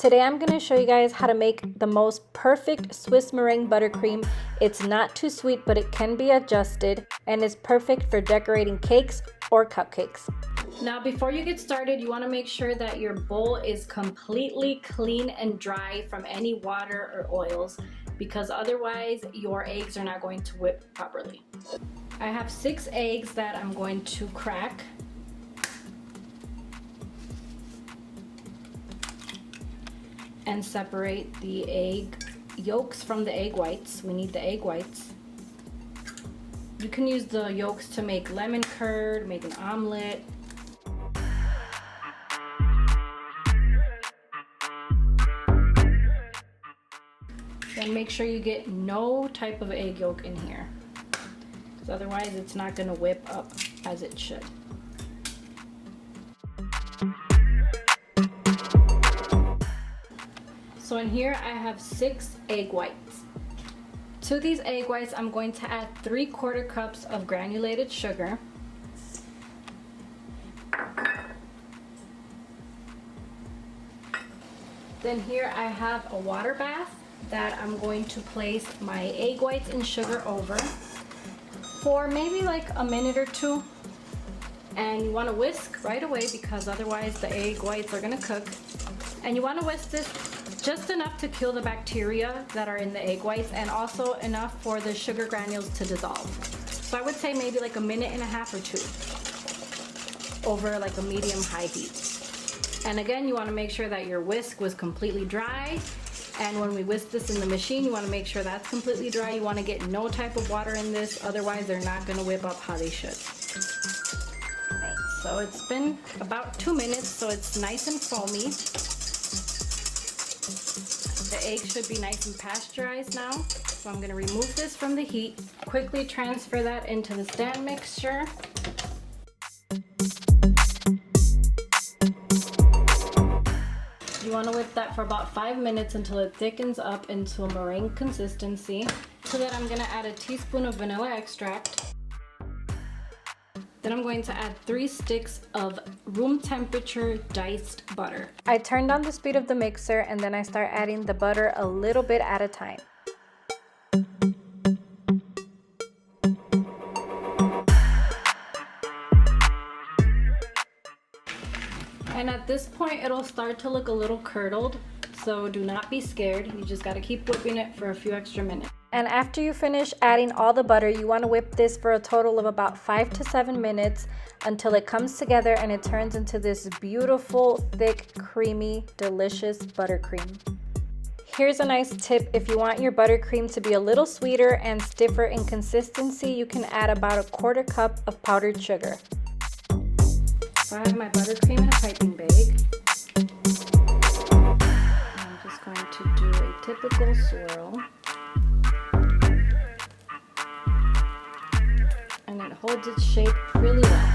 Today I'm going to show you guys how to make the most perfect Swiss meringue buttercream. It's not too sweet, but it can be adjusted and is perfect for decorating cakes or cupcakes. Now before you get started, you want to make sure that your bowl is completely clean and dry from any water or oils, because otherwise your eggs are not going to whip properly. I have 6 eggs that I'm going to crack. And separate the egg yolks from the egg whites. We need the egg whites. You can use the yolks to make lemon curd, make an omelet. Then make sure you get no type of egg yolk in here, because otherwise it's not going to whip up as it should. So in here I have 6 egg whites. To these egg whites I'm going to add 3/4 cups of granulated sugar. Then here I have a water bath that I'm going to place my egg whites and sugar over for maybe like a minute or 2. And you want to whisk right away, because otherwise the egg whites are going to cook. And you want to whisk this just enough to kill the bacteria that are in the egg whites, and also enough for the sugar granules to dissolve. So I would say maybe like a minute and a half or 2 over like a medium-high heat. And again, you want to make sure that your whisk was completely dry. And when we whisk this in the machine, you want to make sure that's completely dry. You want to get no type of water in this, otherwise they're not going to whip up how they should. Right, so it's been about 2 minutes, so it's nice and foamy. The egg should be nice and pasteurized now. So I'm going to remove this from the heat, quickly transfer that into the stand mixture. You want to whip that for about 5 minutes until it thickens up into a meringue consistency. To that I'm going to add a teaspoon of vanilla extract. Then I'm going to add 3 sticks of room temperature diced butter. I turned on the speed of the mixer, and then I start adding the butter a little bit at a time. And at this point it'll start to look a little curdled, so do not be scared. You just got to keep whipping it for a few extra minutes. And after you finish adding all the butter, you want to whip this for a total of about 5 to 7 minutes until it comes together and it turns into this beautiful, thick, creamy, delicious buttercream. Here's a nice tip: if you want your buttercream to be a little sweeter and stiffer in consistency, you can add about a 1/4 cup of powdered sugar. So I have my buttercream in a piping bag. I'm just going to do a typical swirl. And it holds its shape really well.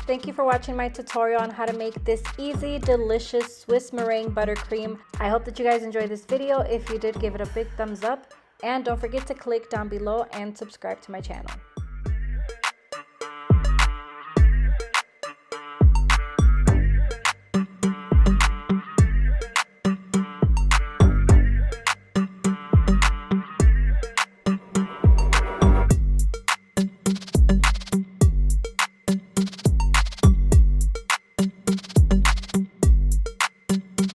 Thank you for watching my tutorial on how to make this easy, delicious Swiss meringue buttercream. I hope that you guys enjoyed this video. If you did, give it a big thumbs up. And don't forget to click down below and subscribe to my channel.